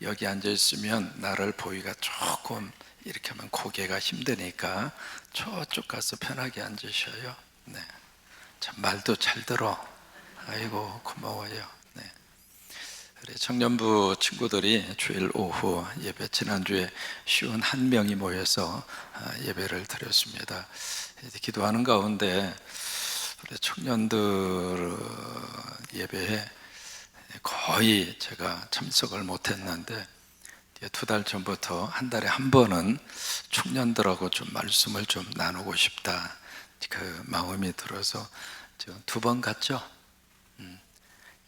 여기 앉아 있으면 나를 보기가 조금 이렇게 하면 고개가 힘드니까 저쪽 가서 편하게 앉으셔요. 네. 참 말도 잘 들어. 아이고 고마워요. 네. 우리 청년부 친구들이 주일 오후 예배 지난주에 51명이 모여서 예배를 드렸습니다. 이제 기도하는 가운데 우리 청년들 예배에 거의 제가 참석을 못했는데 2달 전부터 한 달에 한 번은 청년들하고 좀 말씀을 좀 나누고 싶다 그 마음이 들어서 지금 2번 갔죠?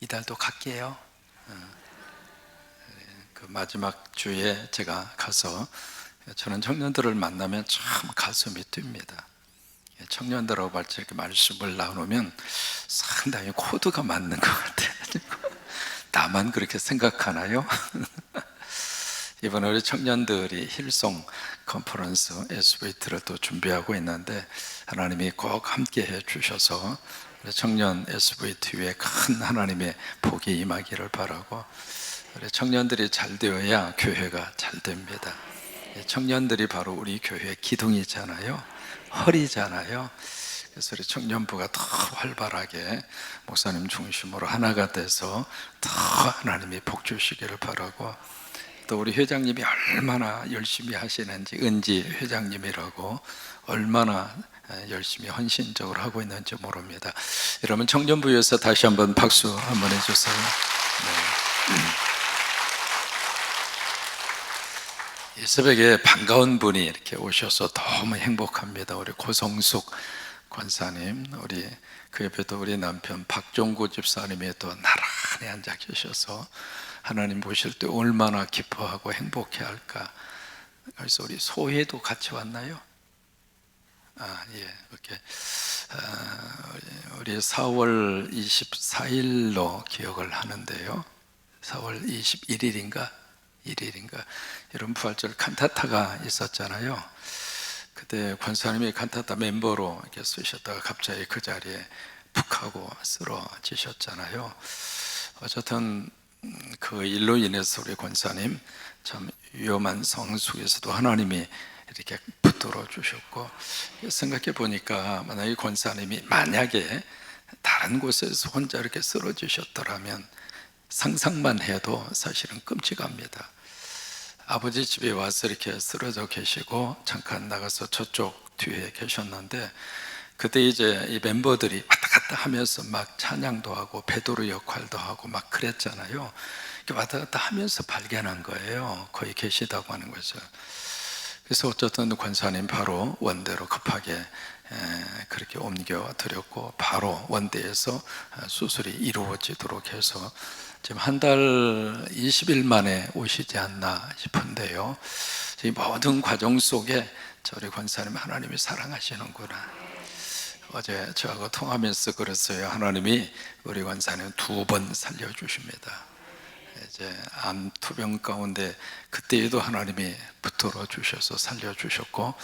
이달도 갈게요. 그 마지막 주에 제가 가서 저는 청년들을 만나면 참 가슴이 뜁니다. 청년들하고 같이 이렇게 말씀을 나누면 상당히 코드가 맞는 것 같아요. 나만 그렇게 생각하나요? 이번에 우리 청년들이 힐송 컨퍼런스 SVT를 또 준비하고 있는데 하나님이 꼭 함께 해 주셔서 우리 청년 SVT 위에 큰 하나님의 복이 임하기를 바라고, 우리 청년들이 잘 되어야 교회가 잘 됩니다. 청년들이 바로 우리 교회의 기둥이잖아요. 허리잖아요. 그래서 우리 청년부가 더 활발하게 목사님 중심으로 하나가 돼서 더 하나님이 복 주시기를 바라고, 또 우리 회장님이 얼마나 열심히 하시는지, 은지 회장님이라고 얼마나 열심히 헌신적으로 하고 있는지 모릅니다. 여러분 청년부에서 다시 한번 박수 한번 해주세요. 네. 이 새벽에 반가운 분이 이렇게 오셔서 너무 행복합니다. 우리 고성숙 권사님, 우리 그 옆에도 우리 남편 박종구 집사님이 또 나란히 앉아 계셔서 하나님 보실 때 얼마나 기뻐하고 행복해 할까. 그래서 우리 소혜도 같이 왔나요? 예, 이렇게 우리 4월 24일로 기억을 하는데요. 4월 21일인가? 1일인가? 여러분 부활절 칸타타가 있었잖아요. 그때 권사님이 칸타타 멤버로 이렇게 쓰셨다가 갑자기 그 자리에 푹 하고 쓰러지셨잖아요. 어쨌든 그 일로 인해서 우리 권사님 참 위험한 성숙에서도 하나님이 이렇게 붙들어 주셨고, 생각해 보니까 만약에 권사님이 만약에 다른 곳에서 혼자 이렇게 쓰러지셨더라면 상상만 해도 사실은 끔찍합니다. 아버지 집에 와서 이렇게 쓰러져 계시고 잠깐 나가서 저쪽 뒤에 계셨는데, 그때 이제 이 멤버들이 왔다 갔다 하면서 막 찬양도 하고 베드로 역할도 하고 막 그랬잖아요. 왔다 갔다 하면서 발견한 거예요. 거기 계시다고 하는 거죠. 그래서 어쨌든 권사님 바로 원대로 급하게 그렇게 옮겨 드렸고, 바로 원대에서 수술이 이루어지도록 해서 지금 한 달 20일 만에 오시지 않나 싶은데요. 이 모든 과정 속에 저희 권사님 하나님이 사랑하시는구나. 어제 저하고 통하면서 그랬어요. 하나님이 우리 권사님 2번 살려주십니다. 이제 암 투병 가운데 그때에도 하나님이 붙들어 주셔서 살려주셨고,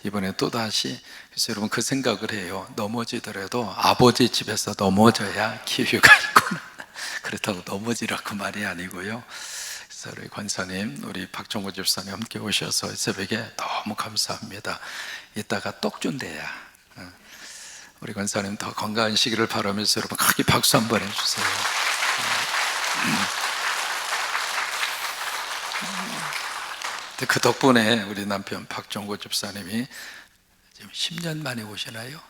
이번에 또다시, 그래서 여러분 그 생각을 해요. 넘어지더라도 아버지 집에서 넘어져야 기회가 있구나. 그렇다고 넘어지라고 말이 아니고요. 그래서 우리 권사님, 우리 박종구 집사님 함께 오셔서 새벽에 너무 감사합니다. 이따가 떡 준대야. 우리 권사님 더 건강한 시기를 바라면서 여러분 크게 박수 한번 해주세요. 그 덕분에 우리 남편 박종구 집사님이 지금 10년 만에 오시나요?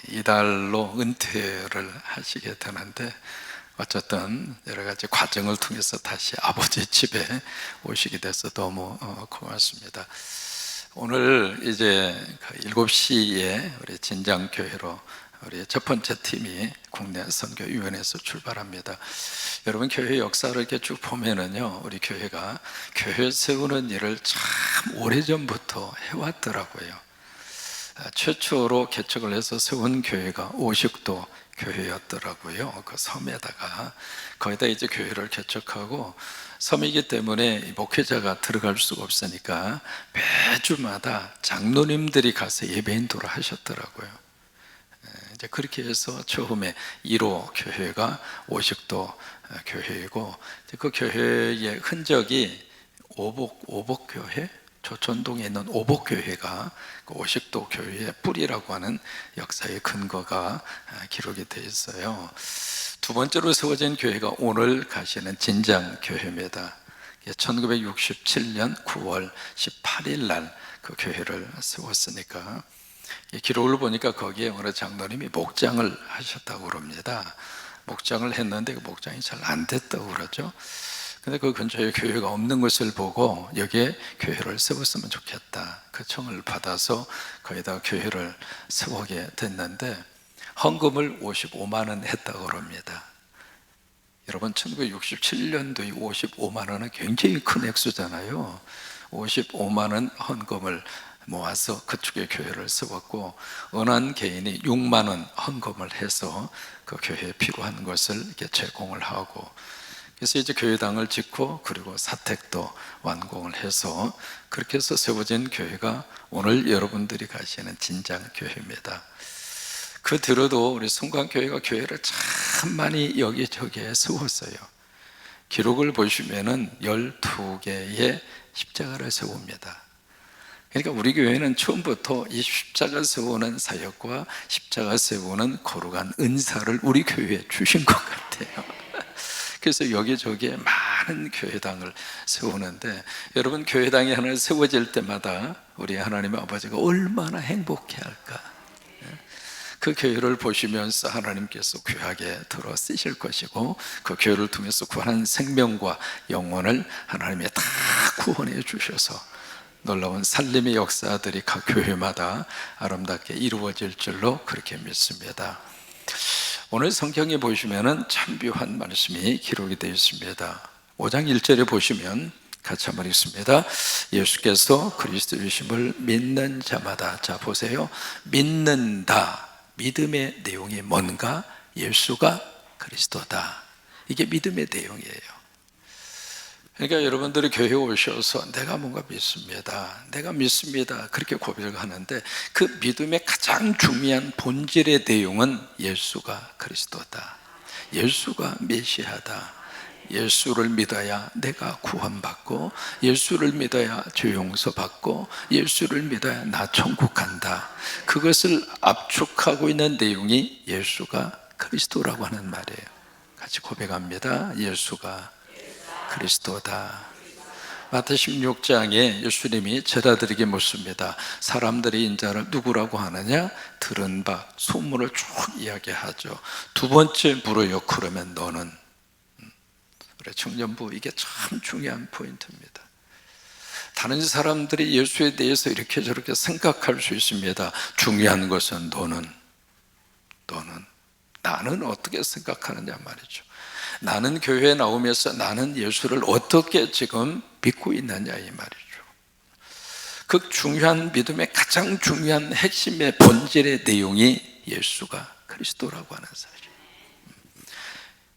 이달로 은퇴를 하시게 되는데, 어쨌든 여러 가지 과정을 통해서 다시 아버지 집에 오시게 돼서 너무 고맙습니다. 오늘 이제 7시에 우리 진장교회로 우리 첫 번째 팀이 국내 선교위원회에서 출발합니다. 여러분 교회 역사를 이렇게 쭉 보면은요, 우리 교회가 교회 세우는 일을 참 오래전부터 해왔더라고요. 최초로 개척을 해서 세운 교회가 오식도 교회였더라고요. 그 섬에다가 거기다 이제 교회를 개척하고, 섬이기 때문에 목회자가 들어갈 수가 없으니까 매주마다 장로님들이 가서 예배 인도를 하셨더라고요. 이제 그렇게 해서 처음에 1호 교회가 오식도 교회이고, 그 교회의 흔적이 오복교회, 조천동에 있는 오복교회가 그 오식도 교회의 뿌리라고 하는 역사의 근거가 기록이 되어 있어요. 두 번째로 세워진 교회가 오늘 가시는 진장교회입니다. 1967년 9월 18일 날 그 교회를 세웠으니까, 기록을 보니까 거기에 어느 장로님이 목장을 하셨다고 그럽니다. 목장을 했는데 그 목장이 잘 안 됐다고 그러죠. 근데 그 근처에 교회가 없는 것을 보고 여기에 교회를 세웠으면 좋겠다, 그 청을 받아서 거기다 교회를 세우게 됐는데, 헌금을 55만 원 했다고 그럽니다. 여러분, 1967년도에 55만 원은 굉장히 큰 액수잖아요. 55만 원 헌금을 모아서 그쪽에 교회를 세웠고, 어느 한 개인이 6만 원 헌금을 해서 그 교회에 필요한 것을 이렇게 제공을 하고, 그래서 이제 교회당을 짓고, 그리고 사택도 완공을 해서 그렇게 해서 세워진 교회가 오늘 여러분들이 가시는 진장교회입니다. 그 뒤로도 우리 성광교회가 교회를 참 많이 여기저기에 세웠어요. 기록을 보시면은 12개의 십자가를 세웁니다. 그러니까 우리 교회는 처음부터 이 십자가 세우는 사역과 십자가 세우는 거룩한 은사를 우리 교회에 주신 것 같아요. 그래서 여기저기에 많은 교회당을 세우는데, 여러분, 교회당이 하나 세워질 때마다 우리 하나님의 아버지가 얼마나 행복해 할까. 그 교회를 보시면서 하나님께서 귀하게 들어 쓰실 것이고, 그 교회를 통해서 구하는 생명과 영혼을 하나님이 다 구원해 주셔서 놀라운 살림의 역사들이 각 교회마다 아름답게 이루어질 줄로 그렇게 믿습니다. 오늘 성경에 보시면은 참 묘한 말씀이 기록이 되어 있습니다. 5장 1절에 보시면 같이 한번 읽습니다. 예수께서 그리스도이심을 믿는 자마다, 자 보세요, 믿는다. 믿음의 내용이 뭔가? 예수가 그리스도다. 이게 믿음의 내용이에요. 그러니까 여러분들이 교회에 오셔서 내가 뭔가 믿습니다, 내가 믿습니다, 그렇게 고백을 하는데, 그 믿음의 가장 중요한 본질의 내용은 예수가 그리스도다, 예수가 메시아다, 예수를 믿어야 내가 구원받고, 예수를 믿어야 죄 용서받고, 예수를 믿어야 나 천국 간다. 그것을 압축하고 있는 내용이 예수가 그리스도라고 하는 말이에요. 같이 고백합니다. 예수가 그리스도다. 마태 16장에 예수님이 제자들에게 묻습니다. 사람들이 인자를 누구라고 하느냐? 들은 바 소문을 쭉 이야기하죠. 두 번째 물어요. 그러면 너는? 그래, 청년부, 이게 참 중요한 포인트입니다. 다른 사람들이 예수에 대해서 이렇게 저렇게 생각할 수 있습니다. 중요한 것은 너는 나는 어떻게 생각하느냐 말이죠. 나는 교회에 나오면서 나는 예수를 어떻게 지금 믿고 있느냐 이 말이죠. 그 중요한 믿음의 가장 중요한 핵심의 본질의 내용이 예수가 그리스도라고 하는 사실.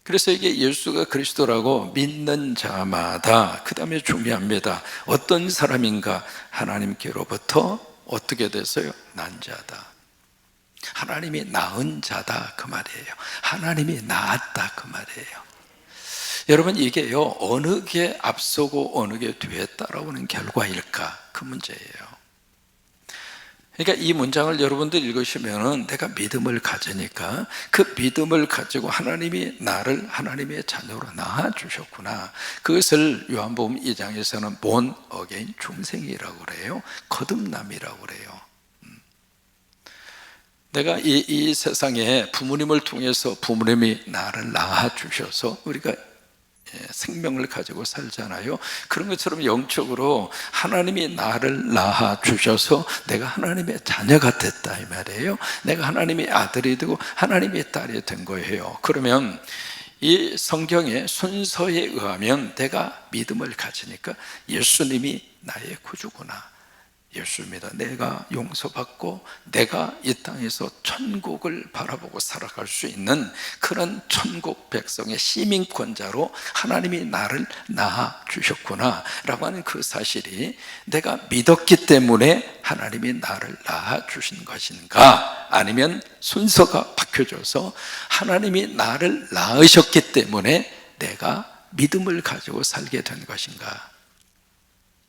그래서 이게 예수가 그리스도라고 믿는 자마다, 그 다음에 중요합니다. 어떤 사람인가? 하나님께로부터 어떻게 됐어요? 난 자다. 하나님이 낳은 자다 그 말이에요. 하나님이 낳았다 그 말이에요. 여러분, 이게요, 어느 게 앞서고 어느 게 뒤에 따라오는 결과일까? 그 문제예요. 그러니까 이 문장을 여러분들 읽으시면 내가 믿음을 가지니까 그 믿음을 가지고 하나님이 나를 하나님의 자녀로 낳아주셨구나. 그것을 요한복음 2장에서는 본 어게인 중생이라고 그래요. 거듭남이라고 그래요. 내가 이 세상에 부모님을 통해서 부모님이 나를 낳아주셔서 우리가 생명을 가지고 살잖아요. 그런 것처럼 영적으로 하나님이 나를 낳아주셔서 내가 하나님의 자녀가 됐다 이 말이에요. 내가 하나님의 아들이 되고 하나님의 딸이 된 거예요. 그러면 이 성경의 순서에 의하면 내가 믿음을 가지니까 예수님이 나의 구주구나, 예수 믿어 내가 용서받고 내가 이 땅에서 천국을 바라보고 살아갈 수 있는 그런 천국 백성의 시민권자로 하나님이 나를 낳아주셨구나 라고 하는 그 사실이 내가 믿었기 때문에 하나님이 나를 낳아주신 것인가, 아니면 순서가 바뀌어져서 하나님이 나를 낳으셨기 때문에 내가 믿음을 가지고 살게 된 것인가.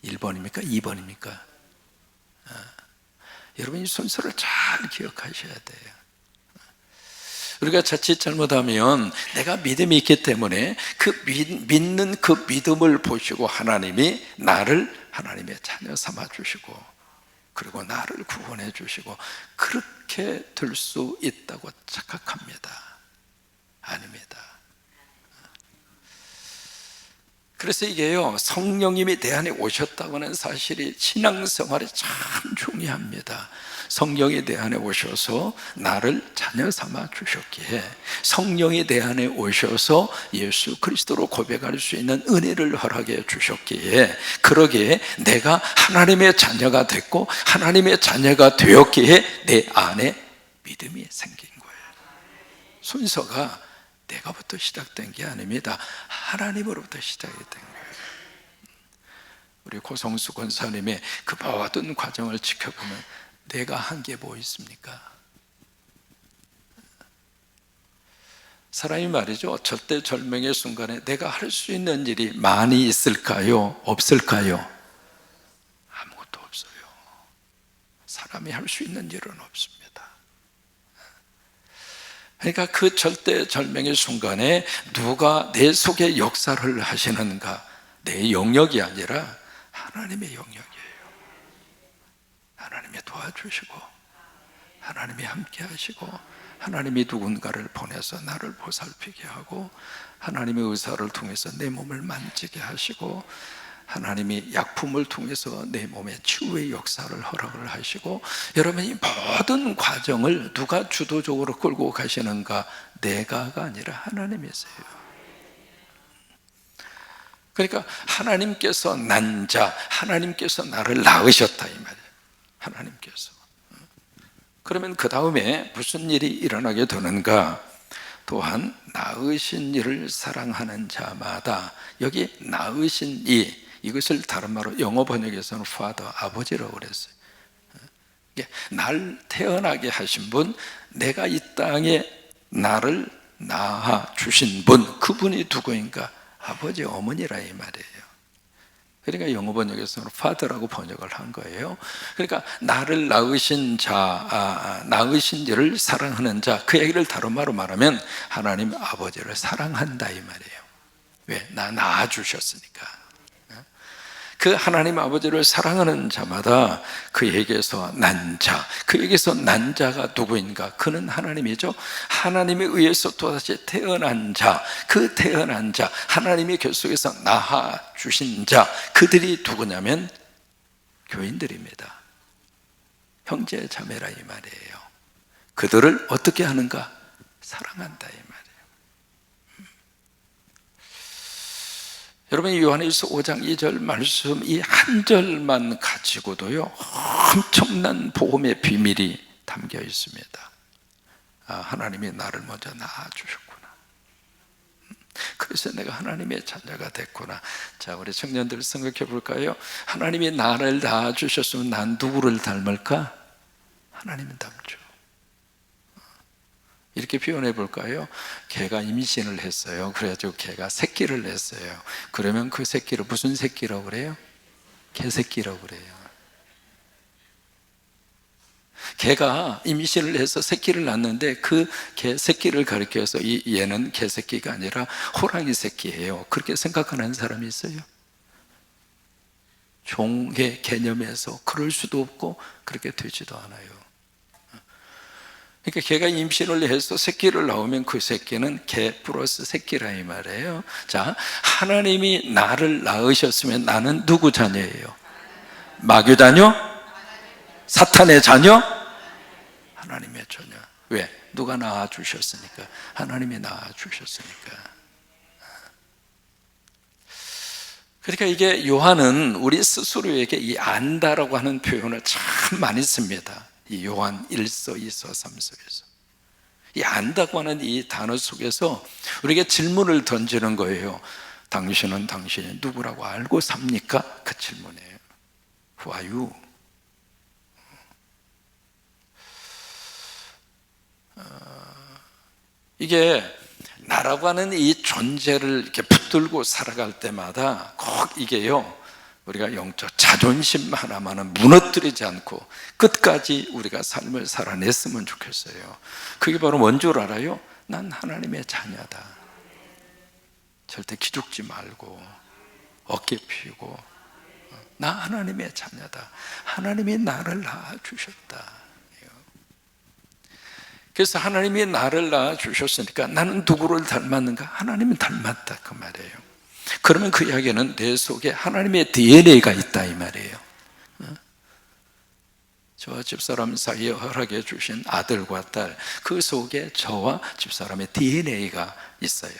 1번입니까? 2번입니까? 여러분, 이 순서를 잘 기억하셔야 돼요. 우리가 자칫 잘못하면 내가 믿음이 있기 때문에 그 믿는 그 믿음을 보시고 하나님이 나를 하나님의 자녀 삼아 주시고 그리고 나를 구원해 주시고 그렇게 될 수 있다고 착각합니다. 아닙니다. 그래서 이게요, 성령님이 내 안에 오셨다고 하는 사실이 신앙생활에 참 중요합니다. 성령이 내 안에 오셔서 나를 자녀 삼아 주셨기에, 성령이 내 안에 오셔서 예수 그리스도로 고백할 수 있는 은혜를 허락해 주셨기에, 그러기에 내가 하나님의 자녀가 됐고 하나님의 자녀가 되었기에 내 안에 믿음이 생긴 거예요. 순서가 내가부터 시작된 게 아닙니다. 하나님으로부터 시작이 된 거예요. 우리 고성수 권사님의 그 모든 과정을 지켜보면 내가 한 게 뭐 있습니까? 사람이 말이죠, 절대절명의 순간에 내가 할 수 있는 일이 많이 있을까요? 없을까요? 아무것도 없어요. 사람이 할 수 있는 일은 없습니다. 그러니까 그 절대절명의 순간에 누가 내 속에 역사를 하시는가? 내 영역이 아니라 하나님의 영역이에요. 하나님이 도와주시고 하나님이 함께 하시고 하나님이 누군가를 보내서 나를 보살피게 하고 하나님의 의사를 통해서 내 몸을 만지게 하시고 하나님이 약품을 통해서 내 몸에 치유의 역사를 허락을 하시고, 여러분이 모든 과정을 누가 주도적으로 끌고 가시는가? 내가가 아니라 하나님이세요. 그러니까 하나님께서 난 자, 하나님께서 나를 낳으셨다 이 말이에요. 하나님께서. 그러면 그 다음에 무슨 일이 일어나게 되는가? 또한 낳으신 이를 사랑하는 자마다, 여기 낳으신 이것을 다른 말로 영어 번역에서는 Father, 아버지라고 그랬어요. 날 태어나게 하신 분, 내가 이 땅에 나를 낳아 주신 분, 그분이 누구인가? 아버지, 어머니라 이 말이에요. 그러니까 영어 번역에서는 Father라고 번역을 한 거예요. 그러니까 나를 낳으신 자, 낳으신 이를 사랑하는 자, 그 얘기를 다른 말로 말하면 하나님 아버지를 사랑한다 이 말이에요. 왜? 나 낳아주셨으니까. 그 하나님 아버지를 사랑하는 자마다 그에게서 난 자, 그에게서 난 자가 누구인가? 그는 하나님이죠. 하나님에 의해서 또다시 태어난 자, 그 태어난 자, 하나님의 결속에서 낳아 주신 자, 그들이 누구냐면 교인들입니다. 형제 자매라 이 말이에요. 그들을 어떻게 하는가? 사랑한다 이 말이에요. 여러분, 요한일서 5장 2절 말씀 이 한 절만 가지고도요 엄청난 복음의 비밀이 담겨 있습니다. 하나님이 나를 먼저 낳아주셨구나. 그래서 내가 하나님의 자녀가 됐구나. 자, 우리 청년들 생각해 볼까요? 하나님이 나를 낳아주셨으면 난 누구를 닮을까? 하나님을 닮죠. 이렇게 표현해 볼까요? 개가 임신을 했어요. 그래가지고 개가 새끼를 냈어요. 그러면 그 새끼를 무슨 새끼라고 그래요? 개새끼라고 그래요. 개가 임신을 해서 새끼를 낳는데 그 개새끼를 가리켜서 얘는 개새끼가 아니라 호랑이 새끼예요. 그렇게 생각하는 사람이 있어요? 종의 개념에서 그럴 수도 없고 그렇게 되지도 않아요. 그러니까 개가 임신을 해서 새끼를 낳으면 그 새끼는 개 플러스 새끼라 이 말이에요. 자, 하나님이 나를 낳으셨으면 나는 누구 자녀예요? 마귀 자녀? 사탄의 자녀? 하나님의 자녀. 왜? 누가 낳아주셨으니까. 하나님이 낳아주셨으니까. 그러니까 이게 요한은 우리 스스로에게 이 안다라고 하는 표현을 참 많이 씁니다. 이 요한 1서, 2서, 3서에서 이 안다고 하는 이 단어 속에서 우리에게 질문을 던지는 거예요. 당신은 당신이 누구라고 알고 삽니까? 그 질문이에요. Who are you? 이게 나라고 하는 이 존재를 이렇게 붙들고 살아갈 때마다 꼭 이게요, 우리가 영적 자존심 하나만은 무너뜨리지 않고 끝까지 우리가 삶을 살아냈으면 좋겠어요. 그게 바로 뭔 줄 알아요? 난 하나님의 자녀다. 절대 기죽지 말고 어깨 펴고 나 하나님의 자녀다. 하나님이 나를 낳아주셨다. 그래서 하나님이 나를 낳아주셨으니까 나는 누구를 닮았는가? 하나님은 닮았다 그 말이에요. 그러면 그 이야기는 내 속에 하나님의 DNA가 있다 이 말이에요. 저와 집사람 사이에 허락해 주신 아들과 딸, 그 속에 저와 집사람의 DNA가 있어요.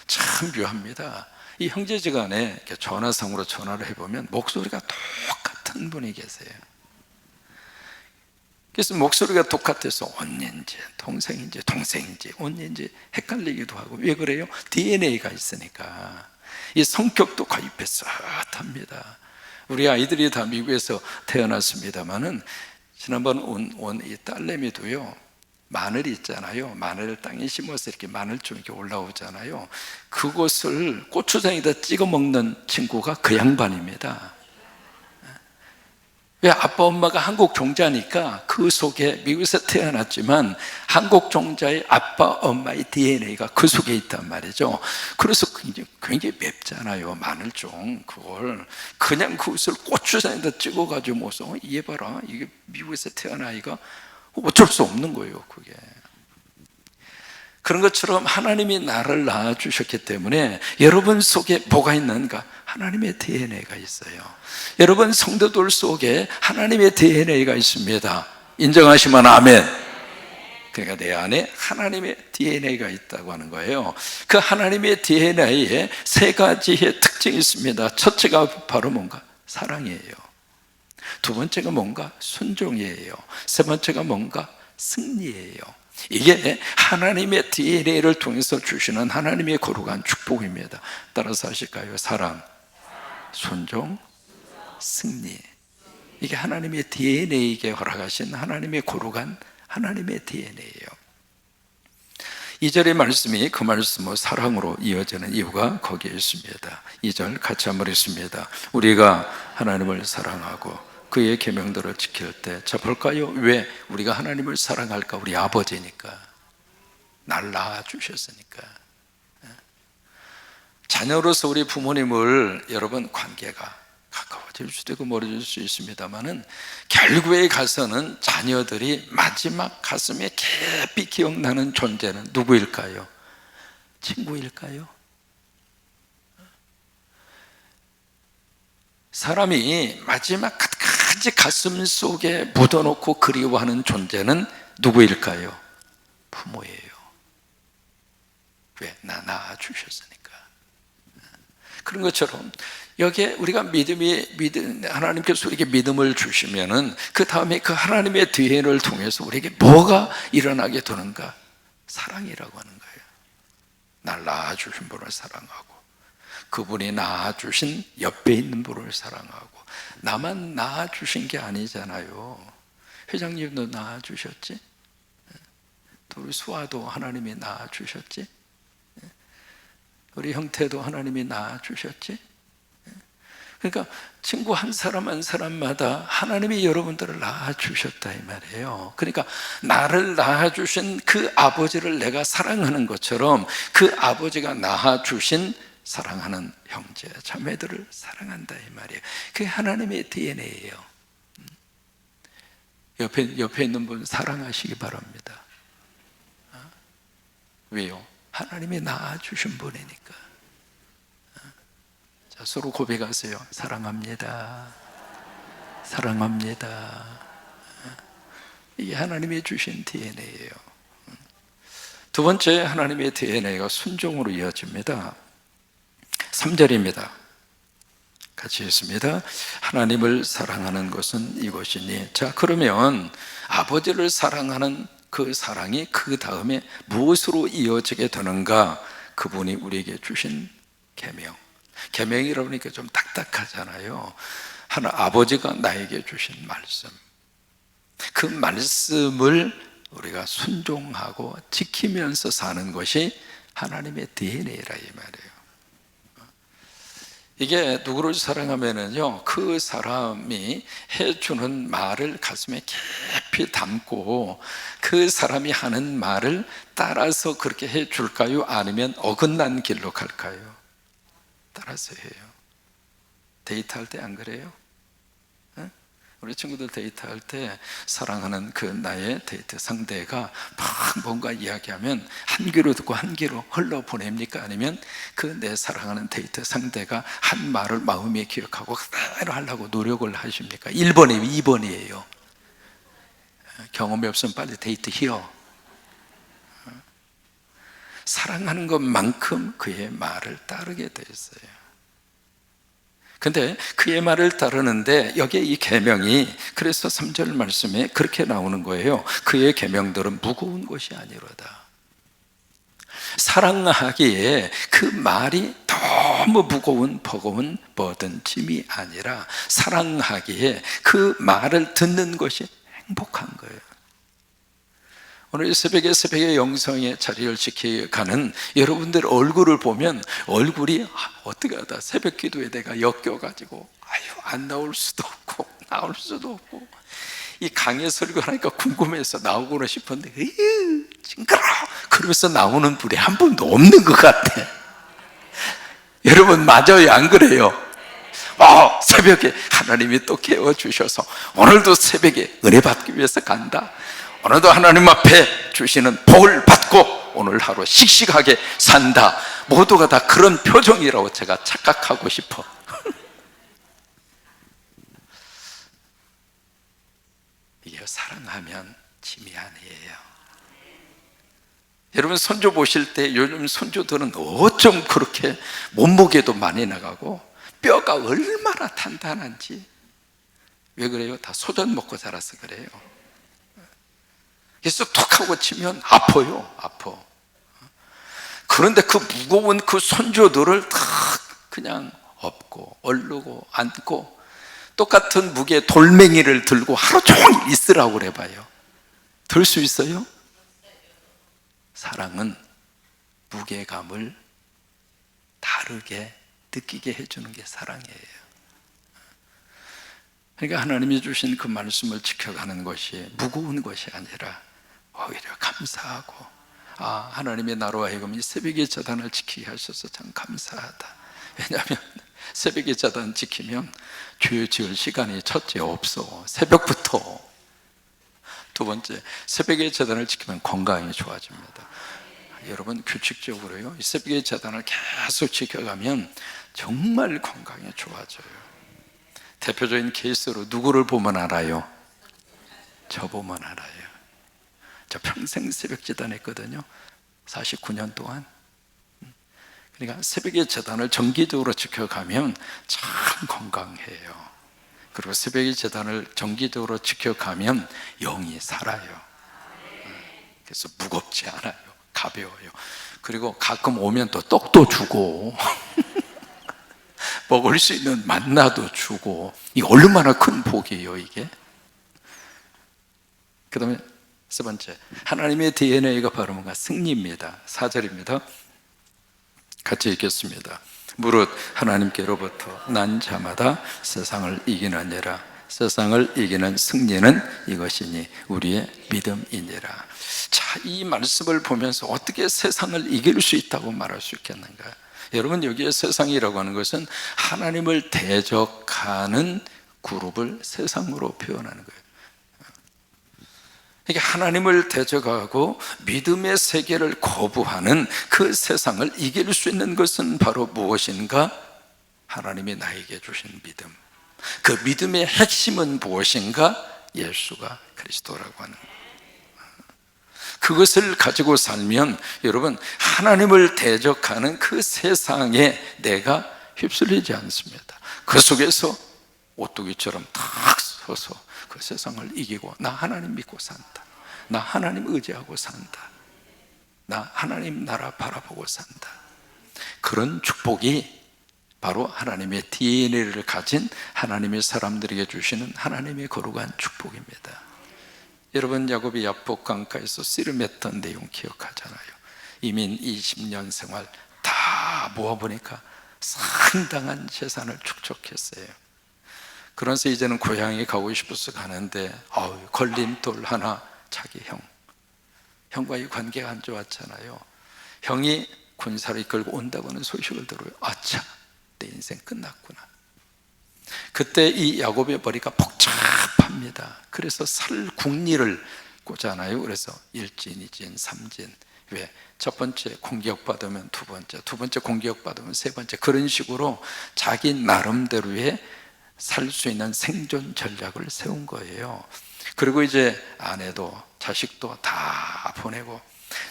참 묘합니다. 이 형제지간에 이렇게 전화상으로 전화를 해보면 목소리가 똑같은 분이 계세요. 그래서 목소리가 똑같아서 언니인지 동생인지 언니인지 헷갈리기도 하고. 왜 그래요? DNA가 있으니까. 이 성격도 거의 비슷합니다. 우리 아이들이 다 미국에서 태어났습니다마는 지난번 온 이 딸내미도요, 마늘이 있잖아요. 마늘을 땅에 심어서 이렇게 마늘좀 이렇게 올라오잖아요. 그것을 고추장에다 찍어 먹는 친구가 그 양반입니다. 왜? 아빠 엄마가 한국 종자니까 그 속에, 미국에서 태어났지만 한국 종자의 아빠 엄마의 DNA가 그 속에 있단 말이죠. 그래서 굉장히 맵잖아요, 마늘종. 그걸 그냥 그것을 고추장에다 찍어가지고 먹어서 얘 봐라, 이게 미국에서 태어난 아이가 어쩔 수 없는 거예요. 그게 그런 것처럼 하나님이 나를 낳아주셨기 때문에 여러분 속에 뭐가 있는가? 하나님의 DNA가 있어요. 여러분 성도들 속에 하나님의 DNA가 있습니다. 인정하시면 아멘. 그러니까 내 안에 하나님의 DNA가 있다고 하는 거예요. 그 하나님의 DNA에 세 가지의 특징이 있습니다. 첫째가 바로 뭔가? 사랑이에요. 두 번째가 뭔가? 순종이에요. 세 번째가 뭔가? 승리예요. 이게 하나님의 DNA를 통해서 주시는 하나님의 거룩한 축복입니다. 따라서 하실까요? 사랑, 순종, 승리. 이게 하나님의 DNA에게 허락하신 하나님의 거룩한 하나님의 DNA예요. 2절의 말씀이 그 말씀으로 사랑으로 이어지는 이유가 거기에 있습니다. 2절 같이 한번 읽습니다. 우리가 하나님을 사랑하고 그의 계명들을 지킬 때, 자 볼까요? 왜 우리가 하나님을 사랑할까? 우리 아버지니까, 날 낳아주셨으니까. 자녀로서 우리 부모님을, 여러분 관계가 가까워질 수도 있고 멀어질 수 있습니다만은 결국에 가서는 자녀들이 마지막 가슴에 깊이 기억나는 존재는 누구일까요? 친구일까요? 사람이 마지막 끝까지 가슴 속에 묻어놓고 그리워하는 존재는 누구일까요? 부모예요. 왜? 나 낳아주셨으니까. 그런 것처럼 여기에 우리가 하나님께서 우리에게 믿음을 주시면은 그 다음에 그 하나님의 DNA를 통해서 우리에게 뭐가 일어나게 되는가? 사랑이라고 하는 거예요. 날 낳아주신 분을 사랑하고, 그분이 낳아주신 옆에 있는 분을 사랑하고. 나만 낳아주신 게 아니잖아요. 회장님도 낳아주셨지? 또 우리 수아도 하나님이 낳아주셨지? 우리 형태도 하나님이 낳아주셨지? 그러니까 친구 한 사람 한 사람마다 하나님이 여러분들을 낳아주셨다 이 말이에요. 그러니까 나를 낳아주신 그 아버지를 내가 사랑하는 것처럼 그 아버지가 낳아주신 사랑하는 형제, 자매들을 사랑한다 이 말이에요. 그게 하나님의 DNA예요. 옆에 있는 분 사랑하시기 바랍니다. 왜요? 하나님이 낳아주신 분이니까. 자, 서로 고백하세요. 사랑합니다. 사랑합니다. 이게 하나님이 주신 DNA예요. 두 번째 하나님의 DNA가 순종으로 이어집니다. 3절입니다. 같이 읽습니다. 하나님을 사랑하는 것은 이것이니. 자, 그러면 아버지를 사랑하는 그 사랑이 그 다음에 무엇으로 이어지게 되는가? 그분이 우리에게 주신 계명. 계명이라고 하니까 좀 딱딱하잖아요. 하나, 아버지가 나에게 주신 말씀, 그 말씀을 우리가 순종하고 지키면서 사는 것이 하나님의 DNA라 이 말이에요. 이게 누구를 사랑하면은요, 그 사람이 해주는 말을 가슴에 깊이 담고 그 사람이 하는 말을 따라서 그렇게 해줄까요? 아니면 어긋난 길로 갈까요? 따라서 해요. 데이트할 때 안 그래요? 우리 친구들 데이트할 때 사랑하는 그 나의 데이트 상대가 막 뭔가 이야기하면 한 귀로 듣고 한 귀로 흘러보냅니까? 아니면 그 내 사랑하는 데이트 상대가 한 말을 마음에 기억하고 그대로 하려고 노력을 하십니까? 1번이에요, 2번이에요? 경험이 없으면 빨리 데이트 히어. 사랑하는 것만큼 그의 말을 따르게 돼 있어요. 근데 그의 말을 따르는데 여기에 이 계명이, 그래서 3절 말씀에 그렇게 나오는 거예요. 그의 계명들은 무거운 것이 아니로다. 사랑하기에 그 말이 너무 무거운 버거운 버든 짐이 아니라 사랑하기에 그 말을 듣는 것이 행복한 거예요. 오늘 새벽에 영성의 자리를 지켜가는 여러분들 얼굴을 보면 얼굴이 어떻게 하다 새벽 기도에 내가 엮여가지고 안 나올 수도 없고 나올 수도 없고, 이 강의 설교하니까 궁금해서 나오고는 싶은데 징그러 그러면서 나오는 분이 한 분도 없는 것 같아. 여러분 맞아요, 안 그래요? 새벽에 하나님이 또 깨워주셔서 오늘도 새벽에 은혜 받기 위해서 간다, 오늘도 하나님 앞에 주시는 복을 받고 오늘 하루 씩씩하게 산다, 모두가 다 그런 표정이라고 제가 착각하고 싶어. 이게 사랑하면 짐이 아니에요. 여러분 손주 보실 때 요즘 손주들은 어쩜 그렇게 몸무게도 많이 나가고 뼈가 얼마나 단단한지. 왜 그래요? 다 소전 먹고 자라서 그래요. 그래서 툭 하고 치면 아파요, 아파. 그런데 그 무거운 그 손주들을 다 그냥 업고 얼르고 안고 똑같은 무게 돌멩이를 들고 하루 종일 있으라고 그래봐요. 들 수 있어요? 사랑은 무게감을 다르게 느끼게 해주는 게 사랑이에요. 그러니까 하나님이 주신 그 말씀을 지켜가는 것이 무거운 것이 아니라 오히려 감사하고, 하나님의 나로 하여금 이 새벽의 제단을 지키게 하셔서 참 감사하다. 왜냐하면 새벽의 제단 지키면 죄 지을 시간이 첫째 없어, 새벽부터. 두 번째, 새벽의 제단을 지키면 건강이 좋아집니다. 여러분 규칙적으로요, 이 새벽의 제단을 계속 지켜가면 정말 건강이 좋아져요. 대표적인 케이스로 누구를 보면 알아요? 저 보면 알아요. 저 평생 새벽 제단 했거든요. 49년 동안. 그러니까 새벽의 제단을 정기적으로 지켜가면 참 건강해요. 그리고 새벽의 제단을 정기적으로 지켜가면 영이 살아요. 그래서 무겁지 않아요. 가벼워요. 그리고 가끔 오면 또 떡도 주고 먹을 수 있는 만나도 주고, 이게 얼마나 큰 복이에요 이게. 그 다음에 세 번째, 하나님의 DNA가 바로 뭔가 승리입니다. 4절입니다. 같이 읽겠습니다. 무릇 하나님께로부터 난 자마다 세상을 이기느니라. 세상을 이기는 승리는 이것이니 우리의 믿음이니라. 자, 이 말씀을 보면서 어떻게 세상을 이길 수 있다고 말할 수 있겠는가? 여러분 여기에 세상이라고 하는 것은 하나님을 대적하는 그룹을 세상으로 표현하는 거예요. 이게 하나님을 대적하고 믿음의 세계를 거부하는 그 세상을 이길 수 있는 것은 바로 무엇인가? 하나님이 나에게 주신 믿음. 그 믿음의 핵심은 무엇인가? 예수가 그리스도라고 하는 거예요. 그것을 가지고 살면 여러분 하나님을 대적하는 그 세상에 내가 휩쓸리지 않습니다. 그 속에서 오뚜기처럼 탁 서서 그 세상을 이기고, 나 하나님 믿고 산다, 나 하나님 의지하고 산다, 나 하나님 나라 바라보고 산다. 그런 축복이 바로 하나님의 DNA를 가진 하나님의 사람들에게 주시는 하나님의 거룩한 축복입니다. 여러분, 야곱이 야복 강가에서 씨름했던 내용 기억하잖아요. 이민 20년 생활 다 모아보니까 상당한 재산을 축적했어요. 그래서 이제는 고향에 가고 싶어서 가는데 걸림돌 하나, 자기 형과의 관계가 안 좋았잖아요. 형이 군사를 이끌고 온다고는 소식을 들어요. 아차, 내 인생 끝났구나. 그때 이 야곱의 머리가 복잡합니다. 그래서 살궁리를 꽂잖아요. 그래서 1진, 2진, 3진. 왜? 첫 번째 공격받으면 두 번째 공격받으면 세 번째, 그런 식으로 자기 나름대로의 살 수 있는 생존 전략을 세운 거예요. 그리고 이제 아내도 자식도 다 보내고,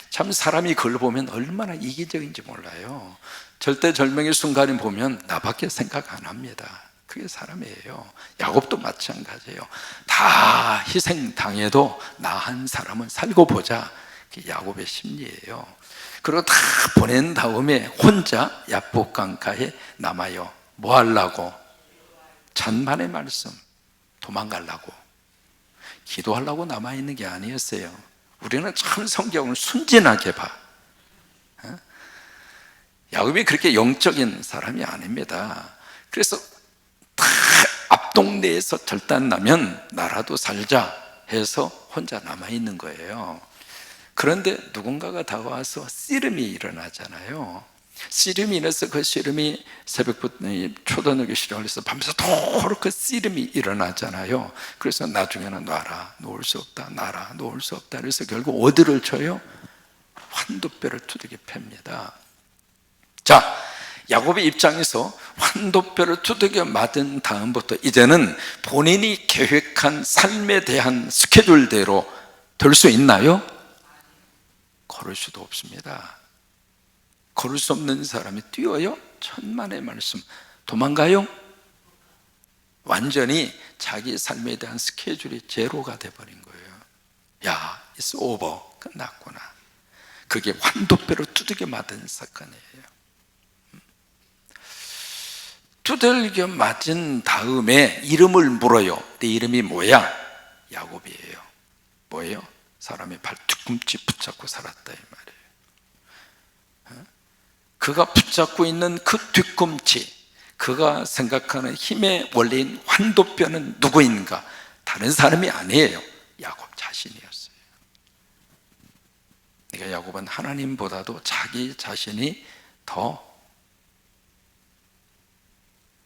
참 사람이 그걸 보면 얼마나 이기적인지 몰라요. 절대절명의 순간을 보면 나밖에 생각 안 합니다. 그게 사람이에요. 야곱도 마찬가지예요. 다 희생당해도 나 한 사람은 살고 보자, 그게 야곱의 심리예요. 그리고 다 보낸 다음에 혼자 야복 강가에 남아요. 뭐 하려고? 천만의 말씀, 도망가려고, 기도하려고 남아있는 게 아니었어요. 우리는 참 성경을 순진하게 봐. 야곱이 그렇게 영적인 사람이 아닙니다. 그래서 다 앞동네에서 절단나면 나라도 살자 해서 혼자 남아있는 거예요. 그런데 누군가가 다가와서 씨름이 일어나잖아요. 씨름이 일어나서 그 씨름이 새벽부터 초저녁에 시작을 해서 밤새도록 그 씨름이 일어나잖아요. 그래서 나중에는 놔라, 놓을 수 없다, 놔라, 놓을 수 없다. 그래서 결국 어디를 쳐요? 환도뼈를 두들겨 팹니다. 자, 야곱의 입장에서 환도뼈를 두들겨 맞은 다음부터 이제는 본인이 계획한 삶에 대한 스케줄대로 될 수 있나요? 걸을 수도 없습니다. 걸을 수 없는 사람이 뛰어요? 천만의 말씀. 도망가요? 완전히 자기 삶에 대한 스케줄이 제로가 돼버린 거예요. 야, it's over, 끝났구나. 그게 환도뼈로 두들겨 맞은 사건이에요. 두들겨 맞은 다음에 이름을 물어요. 내 이름이 뭐야? 야곱이에요. 뭐예요? 사람의 발 뒤꿈치 붙잡고 살았다, 이 말이에요. 그가 붙잡고 있는 그 뒤꿈치, 그가 생각하는 힘의 원리인 환도뼈는 누구인가? 다른 사람이 아니에요. 야곱 자신이었어요. 그러니까 야곱은 하나님보다도 자기 자신이 더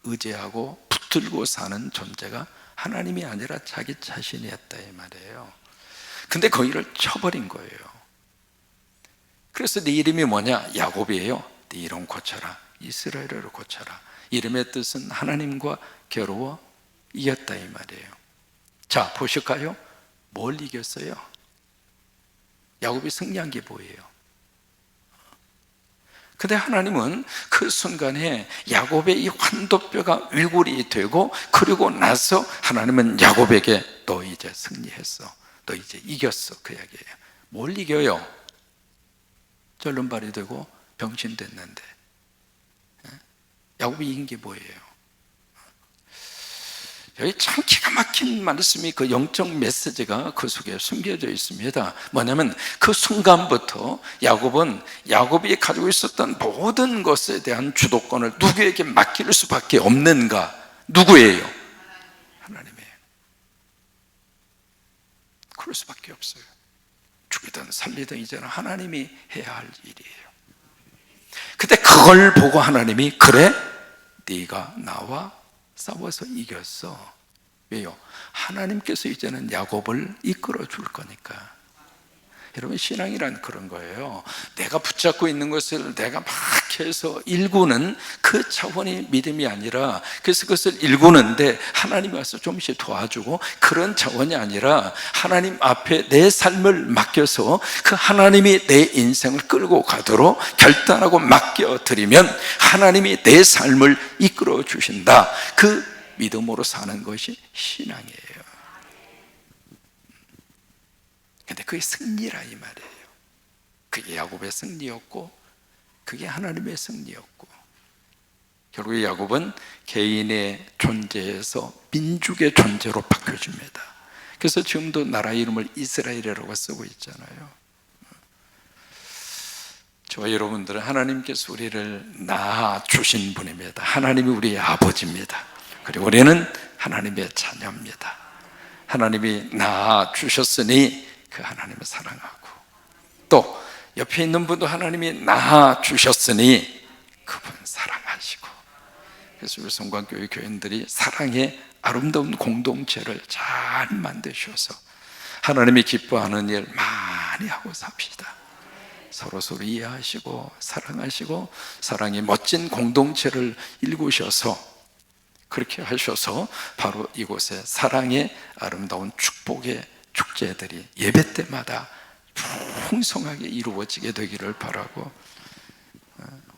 의지하고 붙들고 사는 존재가 하나님이 아니라 자기 자신이었다, 이 말이에요. 근데 그 일을 쳐버린 거예요. 그래서 네 이름이 뭐냐? 야곱이에요. 네 이름 고쳐라. 이스라엘으로 고쳐라. 이름의 뜻은 하나님과 겨루어 이겼다, 이 말이에요. 자, 보실까요? 뭘 이겼어요? 야곱이 승리한 게 뭐예요? 근데 하나님은 그 순간에 야곱의 이 환도뼈가 위골이 되고, 그리고 나서 하나님은 야곱에게 너 이제 승리했어, 너 이제 이겼어, 그 이야기예요. 뭘 이겨요? 절름발이 되고 병신됐는데 야곱이 이긴 게 뭐예요? 여기 참 기가 막힌 말씀이, 그 영적 메시지가 그 속에 숨겨져 있습니다. 뭐냐면 그 순간부터 야곱은 야곱이 가지고 있었던 모든 것에 대한 주도권을 누구에게 맡길 수밖에 없는가? 누구예요? 하나님이에요. 그럴 수밖에 없어요. 죽이든 살리든 이제는 하나님이 해야 할 일이에요. 근데 그걸 보고 하나님이, 그래? 네가 나와 싸워서 이겼어. 왜요? 하나님께서 이제는 야곱을 이끌어 줄 거니까. 여러분, 신앙이란 그런 거예요. 내가 붙잡고 있는 것을 내가 막 해서 일구는 그 차원이 믿음이 아니라, 그래서 그것을 일구는데 하나님이 와서 조금씩 도와주고, 그런 차원이 아니라 하나님 앞에 내 삶을 맡겨서 그 하나님이 내 인생을 끌고 가도록 결단하고 맡겨드리면 하나님이 내 삶을 이끌어 주신다. 그 믿음으로 사는 것이 신앙이에요. 근데 그게 승리라 이 말이에요. 그게 야곱의 승리였고 그게 하나님의 승리였고, 결국 야곱은 개인의 존재에서 민족의 존재로 바뀌어줍니다. 그래서 지금도 나라 이름을 이스라엘이라고 쓰고 있잖아요. 저와 여러분들은 하나님께서 우리를 낳아주신 분입니다. 하나님이 우리의 아버지입니다. 그리고 우리는 하나님의 자녀입니다. 하나님이 낳아주셨으니 그 하나님을 사랑하고, 또 옆에 있는 분도 하나님이 낳아주셨으니 그분 사랑하시고, 그래서 우리 성관교회 교인들이 사랑의 아름다운 공동체를 잘 만드셔서 하나님이 기뻐하는 일 많이 하고 삽시다. 서로 이해하시고 사랑하시고 사랑의 멋진 공동체를 일구셔서, 그렇게 하셔서 바로 이곳에 사랑의 아름다운 축복의 축제들이 예배 때마다 풍성하게 이루어지게 되기를 바라고,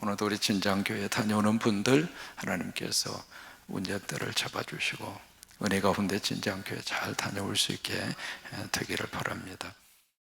오늘도 우리 진장교회 다녀오는 분들 하나님께서 운전대를 잡아주시고 은혜 가운데 진장교회 잘 다녀올 수 있게 되기를 바랍니다.